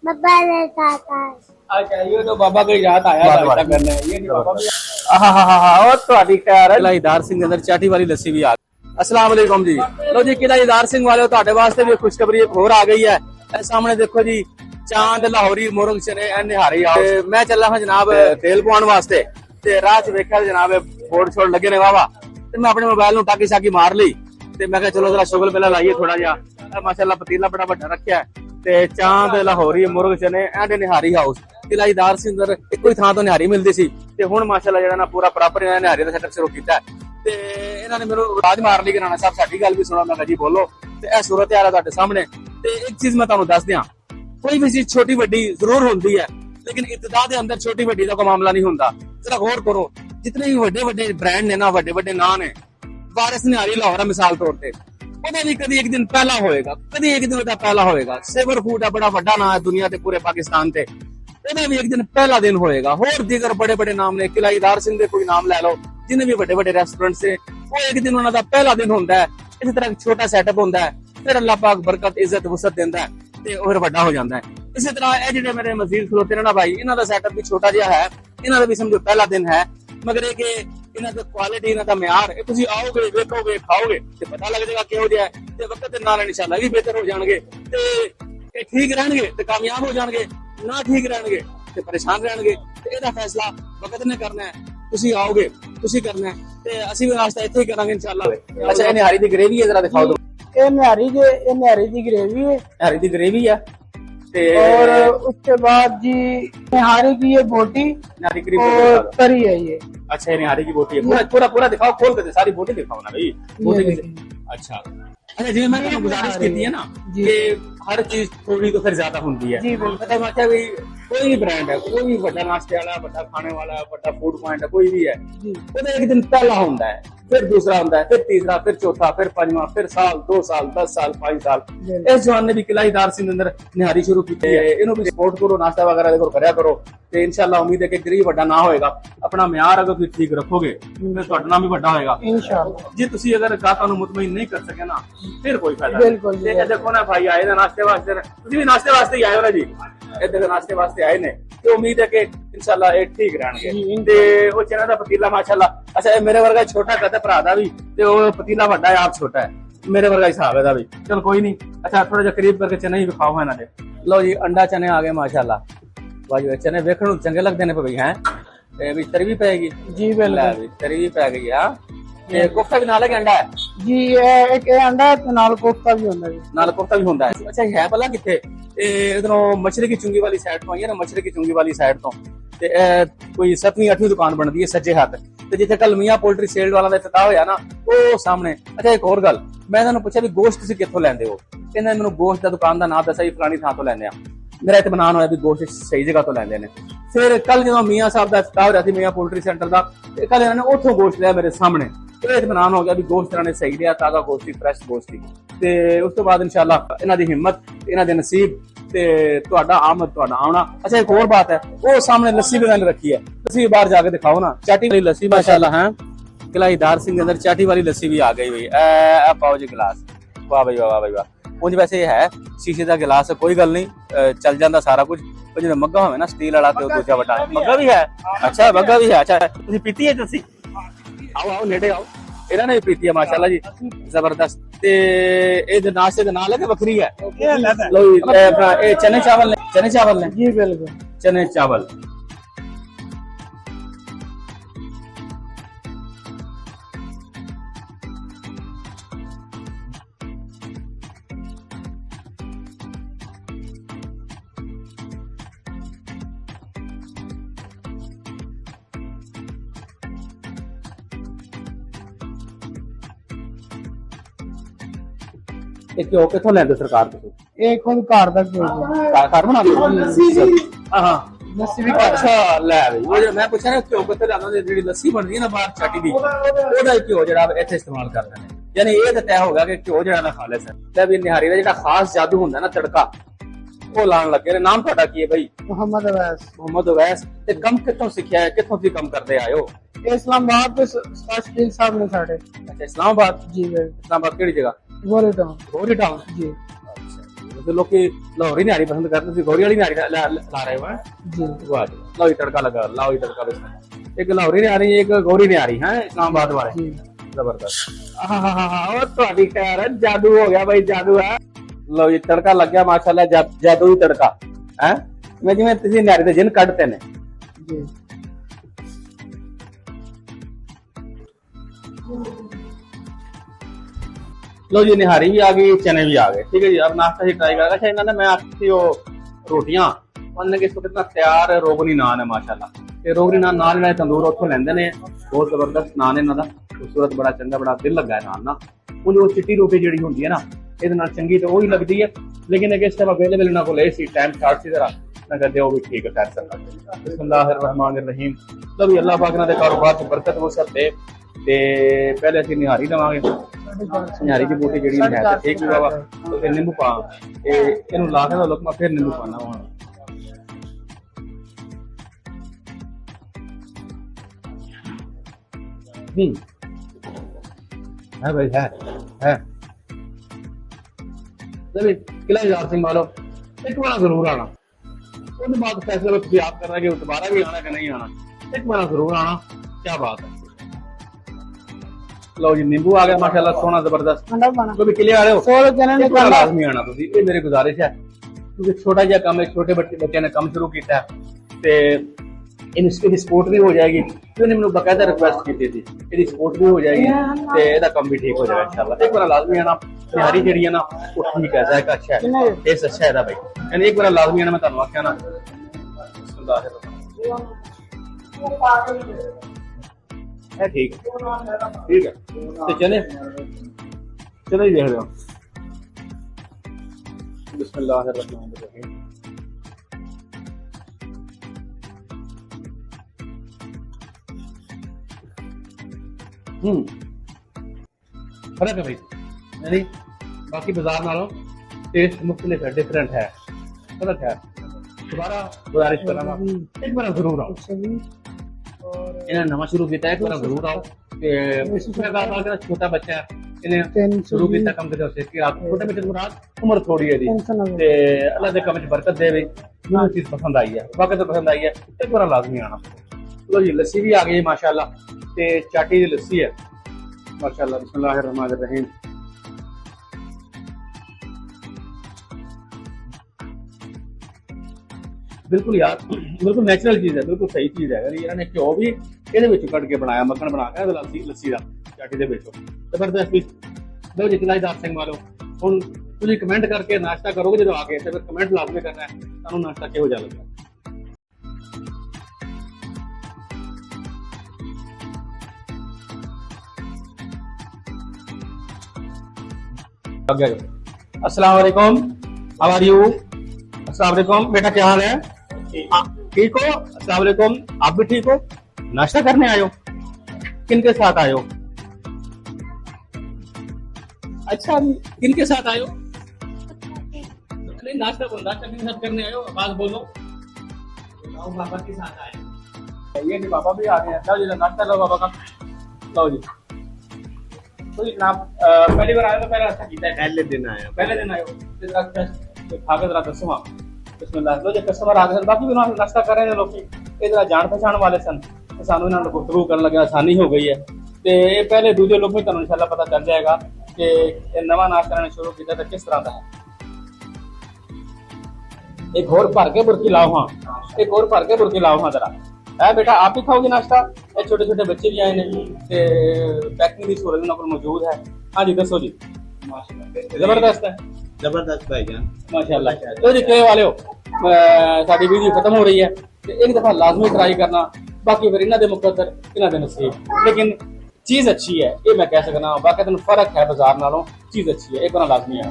बाबा ने कहा अच्छा ये तो बाबा को याद आया था ऐसा करना है ये नहीं बाबा भी और ਤੁਹਾਡੀ ਖੈਰ ਕਿਲਾ ਹੀਦਾਰ ਸਿੰਘ ਦੇ ਅੰਦਰ ਚਾਟੀ ਵਾਲੀ ਲੱਸੀ ਵੀ ਆ ਗਈ। अस्सलाम वालेकुम जी। लो जी किला हीदार सिंह वाले ਤੁਹਾਡੇ ਵਾਸਤੇ ਵੀ ਖੁਸ਼ਖਬਰੀ ਇੱਕ ਹੋਰ ਆ ਗਈ ਹੈ। ਇਹ ਸਾਹਮਣੇ ਦੇਖੋ ਜੀ ਚਾਂਦ ਲਾਹੌਰੀ ਮੁਰਗ ਚਨੇ ਨਿਹਾਰੀ ਆ ਮੈਂ ਚੱਲਾ ਹਾਂ ਜਨਾਬ ਤੇਲ ਪਵਾਉਣ ਵਾਸਤੇ ਤੇ ਰਾਹ 'ਚ ਵੇਖਿਆ ਜਨਾਬ ਬੋਰਡ ਛੋੜ ਲੱਗੇ ਨੇ ਵਾਵਾ ਤੇ ਮੈਂ ਆਪਣੇ ਮੋਬਾਈਲ ਨੂੰ ਟਾਕੀ ਸ਼ਾਕੀ ਮਾਰ ਲਈ ਤੇ ਮੈਂ ਕਿਹਾ ਚਲੋ ਜਰਾ ਸ਼ੁਗਲ ਪਹਿਲਾਂ ਲਾਈਏ ਥੋੜਾ ਜਿਹਾ ਮਾਸ਼ਾਅੱਲਾ ਪਤੀਲਾ ਬੜਾ ਵੱਡਾ ਰੱਖਿਆ ਤੇ ਚਾਂਦ ਲਾਹੌਰੀ ਮੁਰਗ ਚਨੇ ਐਂਡ ਨਿਹਾਰੀ ਹਾਊਸ ਕਿਲਾ ਹੀਦਾਰ ਸਿੰਘ ਅੰਦਰ ਇੱਕੋ ਹੀ ਥਾਂ ਤੋਂ ਨਿਹਾਰੀ ਮਿਲਦੀ ਸੀ ਤੇ ਹੁਣ ਮਾਸ਼ਾਅੱਲਾ ਜਿਹੜਾ ਨਾ ਪੂਰਾ ਪ੍ਰੋਪਰ ਇਹਨਾਂ ਨੇ ਨਿਹਾਰੀ ਦਾ ਸੈਟਅਪ ਸ਼ੁਰੂ ਕੀਤਾ ਤੇ ਇਹਨਾਂ ਨੇ ਮੈਨੂੰ ਆਵਾਜ਼ ਮਾਰ ਲਈ ਕਿ ਰਾਣਾ ਸਾਹਿਬ ਸਾਡੀ ਗੱਲ ਵੀ ਸੁਣੋ ਮੈਂ ਕਿਹਾ ਜੀ ਬੋਲੋ ਤੇ ਇਹ ਸੂਰਤ ਹਾਲ ਹੈ ਤੁਹਾਡੇ ਸਾਹਮਣੇ ਤੇ ਇੱਕ ਚੀਜ਼ ਮੈਂ ਤੁਹਾਨੂੰ ਦੱਸ ਦਿਆਂ ਕੋਈ ਵੀ ਚੀਜ਼ ਛੋਟੀ ਵੱਡੀ ਜ਼ਰੂਰ ਹੁੰਦੀ ਹੈ लेकिन इब्तिदा के अंदर छोटी वड्डी का कोई मामला नहीं होता। जरा गौर करो जितने भी बड़े बड़े ब्रांड ने ना बड़े बड़े नाम ने वारिस निहारी लाहौर मिसाल तौर पे ਉਹਦਾ ਵੀ ਕਦੀ ਇੱਕ ਦਿਨ ਪਹਿਲਾ ਹੋਏਗਾ ਕਦੀ ਇੱਕ ਦਿਨ ਉਹਦਾ ਪਹਿਲਾ ਹੋਏਗਾ ਸੇਵਰ ਫੂਡ ਆ ਬੜਾ ਵੱਡਾ ਨਾਮ ਹੈ ਦੁਨੀਆ ਤੇ ਪੂਰੇ ਪਾਕਿਸਤਾਨ ਤੇ ਉਹਦਾ ਵੀ ਇੱਕ ਦਿਨ ਪਹਿਲਾ ਦਿਨ ਹੋਏਗਾ ਹੋਰ ਦੀਗਰ ਬੜੇ ਬੜੇ ਨਾਮ ਨੇ ਕਿਲਾ ਹੀਦਾਰ ਸਿੰਘ ਦੇ ਕੋਈ ਨਾਮ ਲੈ ਲਓ ਜਿੰਨੇ ਵੀ ਵੱਡੇ ਵੱਡੇ ਰੈਸਟੋਰੈਂਟ ਸੇ ਉਹ ਇੱਕ ਦਿਨ ਉਹਨਾਂ ਦਾ ਪਹਿਲਾ ਦਿਨ ਹੁੰਦਾ ਹੈ ਇਸੇ ਤਰ੍ਹਾਂ ਛੋਟਾ ਸੈਟਅਪ ਹੁੰਦਾ ਹੈ ਫਿਰ ਅੱਲਾਹ ਪਾਕ ਬਰਕਤ ਇੱਜ਼ਤ ਵਸਤ ਦਿੰਦਾ ਹੈ ਤੇ ਉਹ ਫਿਰ ਵੱਡਾ ਹੋ ਜਾਂਦਾ ਹੈ। ਇਸੇ ਤਰ੍ਹਾਂ ਇਹ ਜਿਹੜੇ ਮੇਰੇ ਮਜ਼ੀਦ ਖਲੋਤੇ ਨੇ ਨਾ ਭਾਈ ਇਹਨਾਂ ਦਾ ਸੈਟਅਪ ਵੀ ਛੋਟਾ ਜਿਹਾ ਹੈ ਇਹਨਾਂ ਦਾ ਵੀ ਸਮਝੋ ਪਹਿਲਾ ਦਿਨ ਹੈ ਮਗਰ ਇਹ ਕਿ ਇਹਨਾਂ ਦੀ ਕੁਆਲਿਟੀ ਇਹਨਾਂ ਦਾ ਮਿਆਰ ਇਹ ਤੁਸੀਂ ਆਓਗੇ ਵੇਖੋਗੇ ਖਾਓਗੇ ਤੇ ਪਤਾ ਲੱਗ ਜਾਏਗਾ ਕਿਹੋ ਜਿਹਾ ਹੈ ਤੇ ਵਕਤ ਦੇ ਨਾਲ ਇਨਸ਼ਾਅੱਲਾ ਵੀ ਬਿਹਤਰ ਹੋ ਜਾਣਗੇ ਤੇ ਇਹ ਠੀਕ ਰਹਿਣਗੇ ਤੇ ਕਾਮਯਾਬ ਹੋ ਜਾਣਗੇ ਨਾ ਠੀਕ ਰਹਿਣਗੇ ਤੇ ਪਰੇਸ਼ਾਨ ਰਹਿਣਗੇ ਤੇ ਇਹਦਾ ਫੈਸਲਾ ਵਕਤ ਨੇ ਕਰਨਾ ਹੈ ਤੁਸੀਂ ਆਓਗੇ ਤੁਸੀਂ ਕਰਨਾ ਹੈ ਤੇ ਅਸੀਂ ਵੀ ਨਾਸ਼ਤਾ ਇੱਥੇ ਹੀ ਕਰਾਂਗੇ ਇਨਸ਼ਾਅੱਲਾ। ਅੱਛਾ ਇਹ ਨਿਹਾਰੀ ਦੀ ਗ੍ਰੇਵੀ ਹੈ ਜਰਾ ਦਿਖਾਓ ਦੋ ये निहारी की ग्रेवी है निहारी दी ग्रेवी है और उसके बाद जी निहारी की ये बोटी निहारी की और तरी है ये। अच्छा ये निहारी की बोटी है पूरा पूरा पूरा दिखाओ खोल के सारी बोटी दिखाओ ना भाई बोटी अच्छा अच्छा जी मैं गुजारिश की है ना कि हर चीज थोड़ी तो फिर ज्यादा होती है जी बिल्कुल मतलब मैं क्या कोई भी ब्रांड है कोई भी बड़ा नाश्ते वाला बड़ा खाने वाला बड़ा फूड पॉइंट है कोई भी है वो एक दिन पहला होता है फिर दूसरा होता है फिर तीसरा फिर चौथा फिर पंजवा फिर साल 2 साल 10 साल 5 साल इस जवान ने भी किला हीदार सिंह अंदर निहारी शुरू की है इन्हों भी सपोर्ट करो नाश्ता वगैरह देखो करया करो ਤੇ ਇਨਸ਼ਾਅੱਲਾ ਉਮੀਦ ਹੈ ਕਿ ਗਰੀਬ ਵੱਡਾ ਨਾ ਹੋਏਗਾ ਆਪਣਾ ਮਿਆਰ ਅਗਰ ਤੁਸੀਂ ਠੀਕ ਰੱਖੋਗੇ ਤੇ ਤੁਹਾਡਾ ਨਾਮ ਵੀ ਵੱਡਾ ਹੋਏਗਾ इंशाल्लाह। ਜੇ ਤੁਸੀਂ ਅਗਰ ਗਾਹਕਾਂ ਨੂੰ ਮੁਤਮਈਨ ਨਹੀਂ ਕਰ ਸਕੇ ਨਾ ਫਿਰ ਕੋਈ ਫਾਇਦਾ ਬਿਲਕੁਲ ਨਹੀਂ। ਇਹ ਦੇਖੋ ਨਾ ਭਾਈ ਆਏ ਨੇ ਨਾਸ਼ਤੇ ਵਾਸਤੇ ਤੁਸੀਂ ਵੀ ਨਾਸ਼ਤੇ ਵਾਸਤੇ ਹੀ ਆਏ ਹੋ ਨਾ ਜੀ ਇੱਥੇ ਨਾਸ਼ਤੇ ਵਾਸਤੇ ਆਏ ਨੇ ਤੇ ਉਮੀਦ ਹੈ ਕਿ ਇਨਸ਼ਾਅੱਲਾ ਇਹ ਠੀਕ ਰਹਿਣਗੇ ਤੇ ਉਹ ਚਨਾ ਦਾ ਪਤੀਲਾ ਮਾਸ਼ਾਅੱਲਾ ਅੱਛਾ ਇਹ ਮੇਰੇ ਵਰਗਾ ਛੋਟਾ ਕਹਤੇ ਭਰਾ ਦਾ ਵੀ ਤੇ ਉਹ ਪਤੀਲਾ ਵੱਡਾ ਹੈ ਆਪ ਛੋਟਾ ਹੈ ਮੇਰੇ ਵਰਗਾ ਹਿਸਾਬ ਹੈ ਦਾ ਵੀ ਚਲ ਕੋਈ ਨਹੀਂ। ਅੱਛਾ ਥੋੜਾ ਜਿਹਾ ਕਰੀਬ ਕਰਕੇ ਚਨੇ ਹੀ ਵਿਖਾਓ ਇਹਨਾਂ ਦੇ ਲਓ ਜੀ ਅੰਡਾ ਚਨੇ ਆ ਗਏ ਮਾਸ਼ਾਅੱਲਾ ਵਾਜੀ ਚਨੇ ਵੇਖਣ ਨੂੰ ਚੰਗੇ ਲੱਗਦੇ ਨੇ ਭਾਈ ਹੈ ਤੇ ਵੀ ਤਰੀ ਵੀ ਪੈਗੀ जी बिल्कुल तरी भी पै गई है ते कोफ्ता भी नाल है अंडा है जी एक अंडा है नाल कोफ्ता भी होता है नाल कोफ्ता भी होता है। अच्छा है भला किथे इधरों मछली की चुंगी वाली साइड तो आई है ना मछली की चुंगी वाली साइड तो ते कोई 7वीं 8वीं दुकान बनती है सज्जे हाथ ते जिथे कल मियां पोल्ट्री सेल वाला दा इफ्तिताह होया ना वो सामने। अच्छा एक और गल मैं इन्हां नूं पुछया भी गोश्त तुसीं कित्थों लैंदे हो इन्हां ने मैनूं गोश्त दा दुकान दा नाम दस्सिया फलानी थां तो लैंदे आ मेरा इत्मीनान होया भी गोश्त सही जगह तो लैंदे ने। फिर कल जो मियां साहब का इफ्तिताह हो रहा थी मियां पोल्ट्री सेंटर का कल इन्होंने उथों गोश्त लिया मेरे सामने तो इत्मीनान हो गया भी गोश्त इन्होंने सही लिया ताजा गोश्त फ्रैश गोश्त थी। उस तो बाद इंशाअल्लाह इन्हां दी हिम्मत इन्हां दे नसीब ते तुहाडा आमद तुहाडा आउणा। अच्छा एक और बात है वो सामने लस्सी भी मैंने रखी है लस्सी बाहर जाके दिखाओ ना चाटी वाली लस्सी माशाअल्लाह है किला हीदार सिंह के अंदर चाटी वाली लस्सी भी आ गई हुई है पाओ जी गिलास वाह भाई वाह भाई वाह उंज वैसे है शीशे का गिलास है कोई गल नहीं चल जाता सारा कुछ जो मग्गा हो ना स्टील वाला तो दूसरा बटा मग्गा भी है। अच्छा मग्गा भी है अच्छा तुसी पीती है तुसी आओ आओ नेड़े आओ इन्हां ने भी पीती है माशाअल्लाह जी जबरदस्त ते ए नाश्ते दे नाल है कि वखरी है लो अपना ए चने चावल ने जी बिल्कुल चने चावल घ्यो किथों लैंदे सरकार तुसीं ये खुद घर तक घर बना हाँ लस्सी भी अच्छा लै बई वो जो मैं पूछा ना घ्यो कित्थे लैंदे जेहड़ी लस्सी बनदी है ना बाहर चाटी दी ओहदा घ्यो जेहड़ा इत्थे इस्तेमाल करदे ने यानी ये तो तय हो गया कि घ्यो जेहड़ा ना खालिस है ते भी निहारी दा जेहड़ा खास जादू हुंदा ना तड़का वो लाण लगे ने। नाम तुहाडा की है भाई मोहम्मद अवैस मोहम्मद अवैस ते कम कित्थों सिक्खिया है कित्थों तुसीं कम करदे आए हो इस्लामाबाद पे शकील साहब ने साढ़े अच्छा इस्लामाबाद जी बिल्कुल इस्लामाबाद केड़ी जगह गोरे टाउन गोरी टाउन जी ਤੇ ਲੋਕੀ ਲਾਹੌਰੀ ਨਿਹਾਰੀ ਪਸੰਦ ਕਰਦੇ, ਤੁਸੀਂ ਗੋਰੀ ਵਾਲੀ ਨਿਹਾਰੀ ਲਾ ਰਹੇ ਹੋ ਹੈ जी ਵਾਹ ਜੀ। ਲਓ ਜੀ ਤੜਕਾ ਲਗਾ, ਲਾਓ ਜੀ ਤੜਕਾ ਬਿਸਮਿਲ੍ਲਾ। ਇੱਕ ਲਾਹੌਰੀ ਨਿਹਾਰੀ, ਇੱਕ ਗੋਰੀ ਨਿਹਾਰੀ ਹੈ ਇਸਲਾਮਾਬਾਦ ਵਾਲੇ, जी ਜ਼ਬਰਦਸਤ। ਉਹ ਤੁਹਾਡੀ ਖੈਰ ਹੈ, ਜਾਦੂ ਹੋ ਗਿਆ ਬਾਈ, ਜਾਦੂ ਹੈ। ਲਓ ਜੀ ਤੜਕਾ ਲੱਗਿਆ ਮਾਸ਼ਾਅੱਲਾ, ਜਾਦੂਈ ਤੜਕਾ ਹੈ, ਮੈਂ ਜਿਵੇਂ ਤੁਸੀਂ ਨਿਹਾਰੀ ਦੇ ਜਿੰਨ ਕੱਢਦੇ ਨੇ। जी लो जी निहारी भी आ गई, चने भी आ गए, ठीक है जी। अब नाश्ता ही ट्राई करेगा। अच्छा इन्होंने मैं आपकी वो रोटियां उन्होंने किस कितना तैयार रोगनी नान है माशाल्लाह। ते रोगनी नान नाल इन्होंने तंदूर उत्थों लेंदे ने, बहुत जबरदस्त नान है इन्हां दा, खूबसूरत बड़ा चंगा, बड़ा दिल लगा है नान ना। वो चिट्टी रोटी जिहड़ी हुंदी है ना, इहदे नाल चंगी तो वही लगदी है, लेकिन अगर इस टाइम अवेलेबल इन्हां कोल ए सी टाइम शार्ट सी जरा ना कहते वो भी ठीक है कर सकदा। बिस्मिल्लाहिर्रहमानिर्रहीम। तो भी अल्लाह पाक इन्हां दे कारोबार च बरकत हो सकते। ते पहले असि निहारी लवांगे, निहारी की बूटी जी है ठीक भी बाबा, तो फिर नींबू पा इन ला के लुकमा, फिर नींबू पाना हुआ। है भाई है किला इजार सिंह वालों एक बार जरूर आना, उसके बाद फैसला तुम आप करना कि दोबारा भी आना कि नहीं आना, एक बार जरूर आना। क्या बात है। लो जी नींबू आ गया माशाल्लाह, सोना जबरदस्त। ठंडा पाना तो भी किले आ रहे हो, 100 जने ने बड़ा लाजमी आना तुसी, ये मेरी गुजारिश है, क्योंकि छोटा जिहा काम है, छोटे बच्चे ने काम शुरू किया है, ते इसकी सपोर्ट भी हो जाएगी। तो इन्हें मैंने बकायदा रिक्वेस्ट की थी, इसकी सपोर्ट भी हो जाएगी, ते इहदा काम भी ठीक हो जाएगा इंशाल्लाह। एक बार लाजमी आना, निहारी जेहड़ी है ना वो ठीक है, जायका अच्छा है, टेस्ट अच्छा है भाई, यानी एक बार लाजमी आना, मैं तुहानू आख्या ना। है ठीक ठीक है, तो चले चलो ही देख लो। बिस्मिल्लाहिर्रहमानिर्रहीम। फर्क है भाई, यानी बाकी बाजार नालों टेस्ट मुख्तलिफ है, डिफरेंट है, फर्क है। दोबारा गुजारिश करूंगा एक बार जरूर आओ, इन्हें नवा शुरू किया, एक बार जरूर आओ। छोटा बच्चा है, इन्हें शुरू किया कम से कम, आप छोटे बच्चे मुराद उम्र थोड़ी है जी, अल्लाह के कम च बरकत दे, चीज पसंद आई है, बाकी तो पसंद आई है, एक बार लाजमी आना। चलो जी लस्सी भी आ गई माशाल्लाह, ते चाटी दी लस्सी है माशाल्लाह। बिस्मिल्लाहिर्रहमानिर्रहीम। बिल्कुल यार, बिल्कुल नेचुरल चीज है, बिल्कुल सही चीज है। इन्होंने घ्यो भी ਇਹਦੇ ਵਿੱਚ ਕੱਢ ਕੇ ਬਣਾਇਆ, ਮੱਖਣ ਬਣਾ ਕੇ ਲੱਸੀ ਦਾ ਚਾਟੀ ਦੇ ਵਿੱਚੋਂ, ਜ਼ਬਰਦਸਤ ਵੀ। ਲਓ ਜੀ ਕਿਲਾਈਦਾਰ ਸਿੰਘ ਵਾਲੋ, ਹੁਣ ਤੁਸੀਂ ਕਮੈਂਟ ਕਰਕੇ ਨਾਸ਼ਤਾ ਕਰੋਗੇ ਜਦੋਂ ਆ ਕੇ, ਤੇ ਫਿਰ ਕਮੈਂਟ ਲਾਜ਼ਮੀ ਕਰਨਾ ਹੈ ਤੁਹਾਨੂੰ ਨਾਸ਼ਤਾ ਕਿਹੋ ਜਿਹਾ ਲੱਗਾ। अस्सलाम वालेकुम, हाउ आर यू? अस्सलाम वालेकुम बेटा, क्या हाल है? ठीक हो? अस्सलाम वालेकुम, आप भी ठीक हो? नाश्ता करने आयो, किनके साथ आयो? अच्छा किनके साथ आयो? नहीं नाश्ता किनके साथ करने आयो, आवाज बोलो। बाबा के साथ आए, ये बाबा भी आ गए हैं। लो जी नाश्ता लो बाबा का, लो जी। तो जी जनाब पहली बार आयो तो पहले अच्छा कीता है? पहले दिन आया खा के जरा दसो। बिस्मिल्लाह। लो जी कस्टमर आ गए, बाकी भी नाश्ता कर रहे हैं लोग, इधर जान पहचान वाले सन, सानू इन्होंने गुफ्तगू करने लगे, आसानी हो गई है। तो ये पहले दूसरे लोग भी तुहानू इंशाल्लाह पता चल जाएगा कि नवा नाश्ता इन्होंने शुरू किया तो किस तरह का है। एक और भर के बुरकी लाओ, हाँ एक और भर के बुरकी लाओ, हाँ जरा है बेटा, आप ही खाओगे नाश्ता? ये छोटे छोटे बच्चे भी आए हैं, पैकिंग की सूरत इन्होंने मौजूद है। हाँ जी दसो जी। जबरदस्त है, जबरदस्त भाईजान माशाल्लाह। तो जी के वाले हो, साडी वीडियो खत्म हो रही है, एक दफा लाजमी ट्राई करना, बाकी फिर इन्होंने मुकद्दर इन्होंने नसीब, लेकिन चीज अच्छी है ये मैं कह सकना, बाकी फर्क है बाजार नालों, चीज अच्छी है, एक बार लाजमी है।